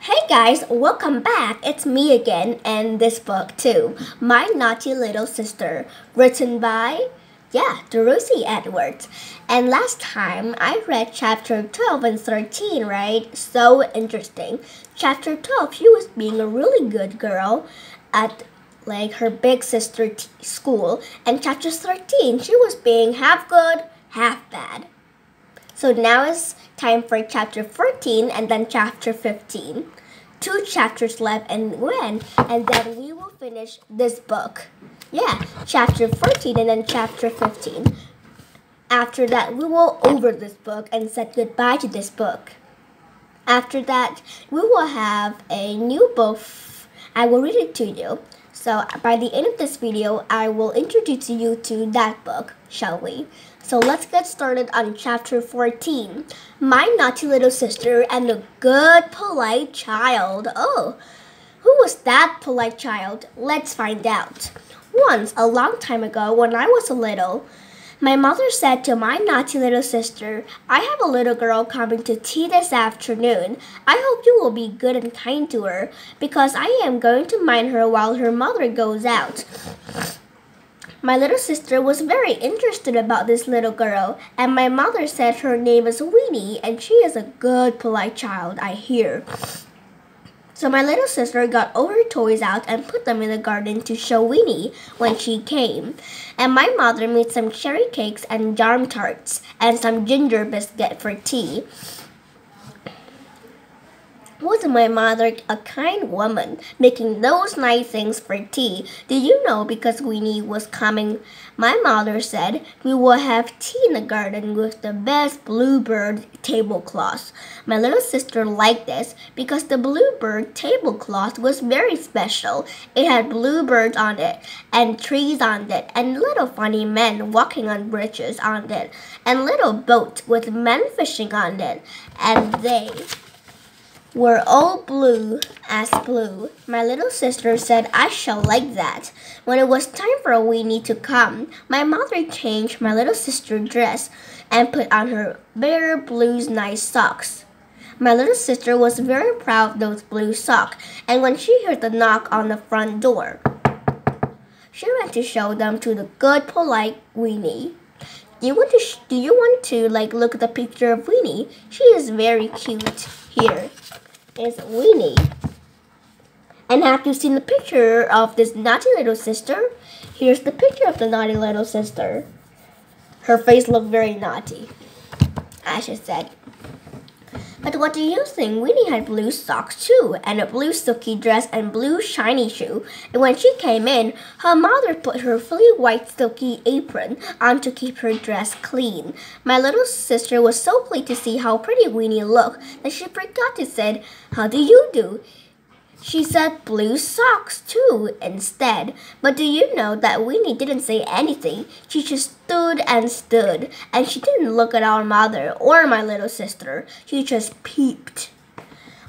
Hey guys, welcome back. It's me again and this book too. My Naughty Little Sister, written by Dorothy Edwards. And last time I read chapter 12 and 13, right? So interesting. Chapter 12, she was being a really good girl at her big sister school, and chapter 13, she was being half good, half bad. So now it's time for chapter 14 and then chapter 15. 2 chapters left and then we will finish this book. Chapter 14 and then chapter 15. After that, we will over this book and say goodbye to this book. After that, we will have a new book. I will read it to you. So by the end of this video, I will introduce you to that book, shall we? So let's get started on chapter 14. My Naughty Little Sister and the Good Polite Child. Oh, who was that polite child? Let's find out. Once, a long time ago, when I was little, my mother said to my naughty little sister, "I have a little girl coming to tea this afternoon. I hope you will be good and kind to her, because I am going to mind her while her mother goes out." My little sister was very interested about this little girl, and my mother said her name is Weenie, and she is a good, polite child, I hear. So my little sister got all her toys out and put them in the garden to show Weenie when she came. And my mother made some cherry cakes and jam tarts and some ginger biscuit for tea. Wasn't my mother a kind woman, making those nice things for tea? Did you know because Weenie was coming, my mother said we will have tea in the garden with the best bluebird tablecloths. My little sister liked this because the bluebird tablecloth was very special. It had bluebirds on it, and trees on it, and little funny men walking on bridges on it, and little boats with men fishing on it, and they were all blue as blue. My little sister said I shall like that. When it was time for Weenie to come, my mother changed my little sister's dress and put on her bare blue's nice socks. My little sister was very proud of those blue socks, and when she heard the knock on the front door, she ran to show them to the good, polite Weenie. Do you want to look at the picture of Weenie? She is very cute. Here is Weenie. And have you seen the picture of this naughty little sister? Here's the picture of the naughty little sister. Her face looked very naughty, as she said. But what do you think? Weenie had blue socks too, and a blue silky dress and blue shiny shoe. And when she came in, her mother put her fully white silky apron on to keep her dress clean. My little sister was so pleased to see how pretty Weenie looked that she forgot to say, "How do you do?" She said blue socks too instead. But do you know that Weenie didn't say anything? She just stood, and she didn't look at our mother or my little sister. She just peeped.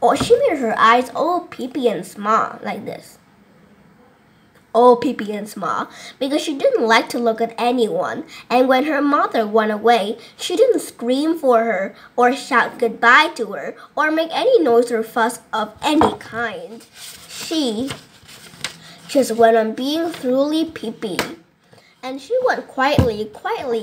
Oh, she made her eyes all peepy and small like this. All peepy and small, because she didn't like to look at anyone. And when her mother went away, she didn't scream for her, or shout goodbye to her, or make any noise or fuss of any kind. She just went on being thoroughly peepy. And she went quietly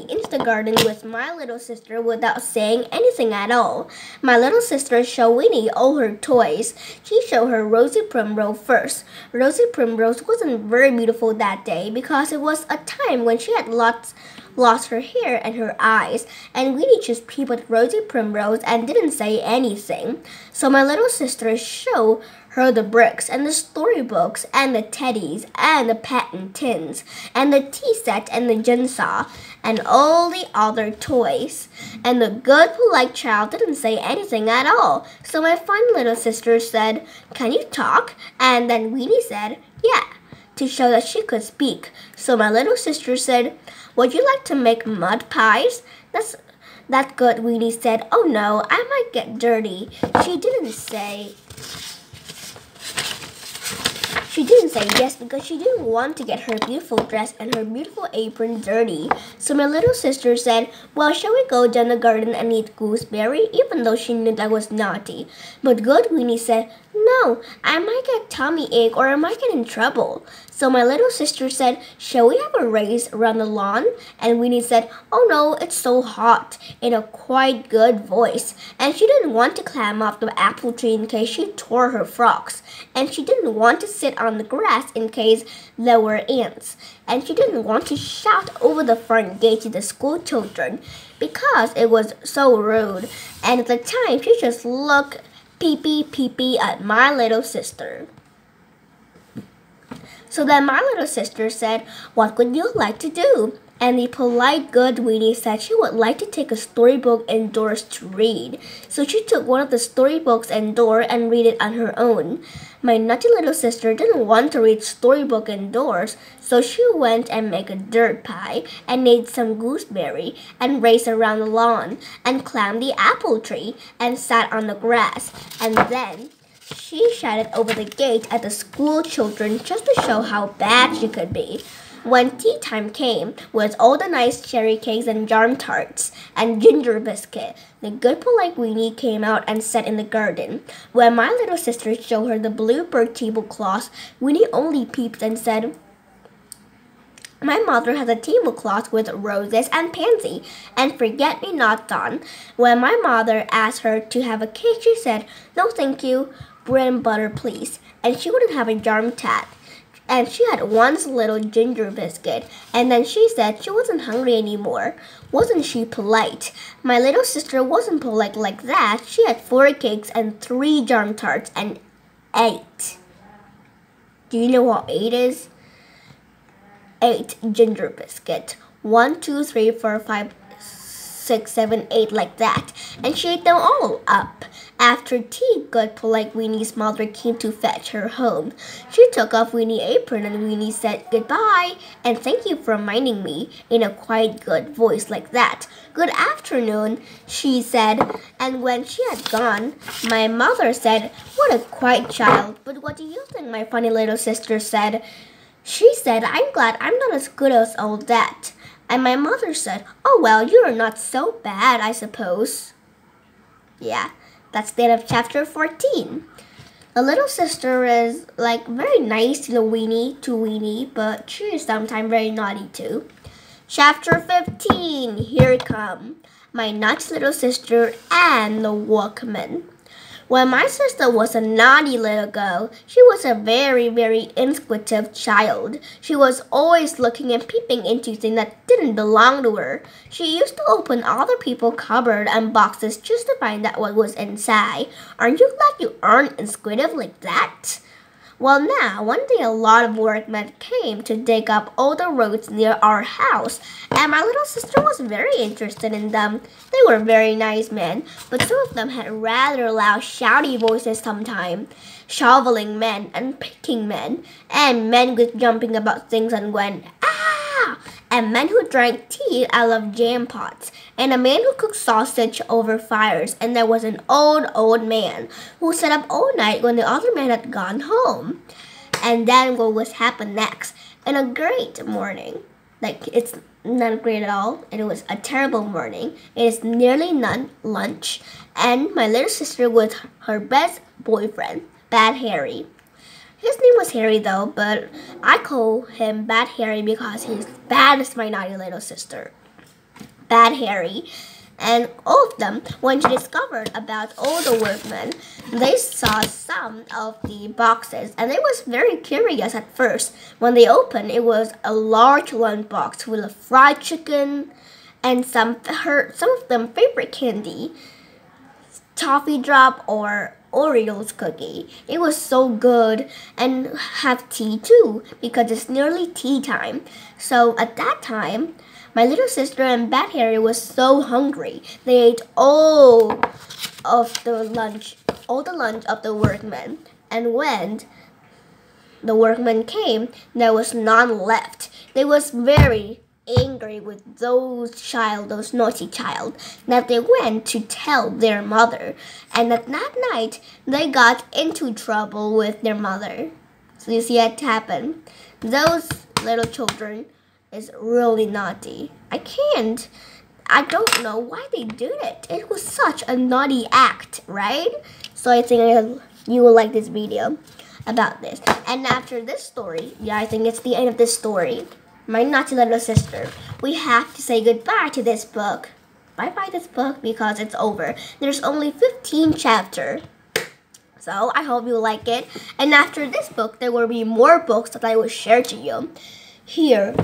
into the garden with my little sister without saying anything at all. My little sister showed Weenie all her toys. She showed her Rosy Primrose first. Rosy Primrose wasn't very beautiful that day because it was a time when she had lost her hair and her eyes, and Weenie just peeped at Rosy Primrose and didn't say anything. So my little sister showed her the bricks and the storybooks and the teddies and the patent tins and the tea set and the jigsaw and all the other toys. And the good polite child didn't say anything at all. So my fun little sister said, "Can you talk?" And then Weenie said, "Yeah," to show that she could speak. So my little sister said, "Would you like to make mud pies?" That good Weenie said, "Oh no, I might get dirty." She didn't say yes because she didn't want to get her beautiful dress and her beautiful apron dirty. So my little sister said, "Well, shall we go down the garden and eat gooseberry?" Even though she knew that was naughty. But good Weenie said, no, I might get tummy ache or I might get in trouble. So my little sister said, shall we have a race around the lawn? And Winnie said, oh no, it's so hot, in a quite good voice. And she didn't want to climb up the apple tree in case she tore her frocks. And she didn't want to sit on the grass in case there were ants. And she didn't want to shout over the front gate to the school children because it was so rude. And at the time, she just looked pee-pee at my little sister. So then my little sister said, what would you like to do? And the polite good Winnie said she would like to take a storybook indoors to read. So she took one of the storybooks indoors and read it on her own. My naughty little sister didn't want to read storybook indoors, so she went and made a dirt pie and made some gooseberry and raced around the lawn and climbed the apple tree and sat on the grass. And then she shouted over the gate at the school children just to show how bad she could be. When tea time came, with all the nice cherry cakes and jam tarts and ginger biscuit, the good polite Winnie came out and sat in the garden. When my little sister showed her the bluebird tablecloth, Winnie only peeped and said, my mother has a tablecloth with roses and pansy and forget-me-nots on. When my mother asked her to have a cake, she said, no thank you, bread and butter please, and she wouldn't have a jam tat. And she had one little ginger biscuit, and then she said she wasn't hungry anymore. Wasn't she polite? My little sister wasn't polite like that. She had 4 cakes and 3 jam tarts and 8. Do you know what 8 is? 8 ginger biscuit. 1, 2, 3, 4, 5, 6, 7, 8 like that. And she ate them all up. After tea, good polite Winnie's mother came to fetch her home. She took off Winnie's apron and Winnie said goodbye and thank you for reminding me in a quite good voice like that. Good afternoon, she said, and when she had gone, my mother said, what a quiet child, but what do you think, my funny little sister said? She said, I'm glad I'm not as good as all that. And my mother said, oh well, you're not so bad, I suppose. Yeah. That's the end of chapter 14. The little sister is like very nice to Winnie, but she is sometimes very naughty too. Chapter 15. Here it comes. My naughty little sister and the Walkman. When my sister was a naughty little girl, she was a very, very inquisitive child. She was always looking and peeping into things that didn't belong to her. She used to open other people's cupboards and boxes just to find out what was inside. Aren't you glad you aren't inquisitive like that? Well now, one day a lot of workmen came to dig up all the roads near our house, and my little sister was very interested in them. They were very nice men, but some of them had rather loud, shouty voices sometimes. Shoveling men and picking men, and men with jumping about things and went, ah! And men who drank tea out of jam pots, and a man who cooked sausage over fires, and there was an old man who sat up all night when the other man had gone home. And then what was happened next? In a great morning, like it's not great at all, and it was a terrible morning. It is nearly lunch, and my little sister with her best boyfriend, Bad Harry. His name was Harry though, but I call him Bad Harry because he's bad as my naughty little sister. Bad Harry. And all of them, when she discovered about all the workmen, they saw some of the boxes, and they was very curious at first. When they opened, it was a large lunch box full of fried chicken and some of them favorite candy, toffee drop or Oreos cookie. It was so good, and have tea too because it's nearly tea time. So at that time, my little sister and Bad Harry was so hungry. They ate all the lunch of the workmen. And when the workmen came, there was none left. They was very angry with those naughty child, that they went to tell their mother. And at that night, they got into trouble with their mother. So you see what happened. Those little children is really naughty. I don't know why they did it. It was such a naughty act, right? So I think you will like this video about this. And after this story, yeah, I think it's the end of this story. My naughty little sister. We have to say goodbye to this book. Bye-bye this book because it's over. There's only 15 chapters. So I hope you like it. And after this book, there will be more books that I will share to you. Here,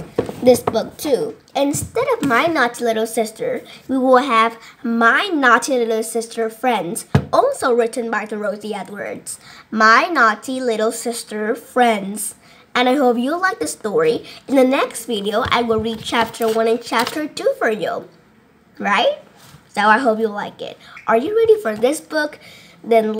this book too. Instead of My Naughty Little Sister, we will have My Naughty Little Sister Friends, also written by Rosie Edwards. My Naughty Little Sister Friends. And I hope you like the story. In the next video, I will read chapter 1 and chapter 2 for you. Right? So I hope you like it. Are you ready for this book? Then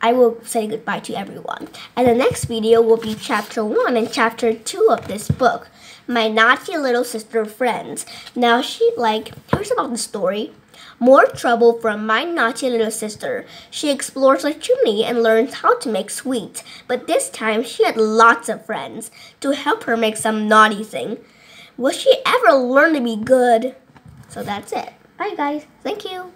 I will say goodbye to everyone. And the next video will be chapter 1 and chapter 2 of this book. My Naughty Little Sister Friends. Now here's about the story. More trouble from my naughty little sister. She explores a chimney and learns how to make sweets. But this time she had lots of friends to help her make some naughty thing. Will she ever learn to be good? So that's it. Bye guys. Thank you.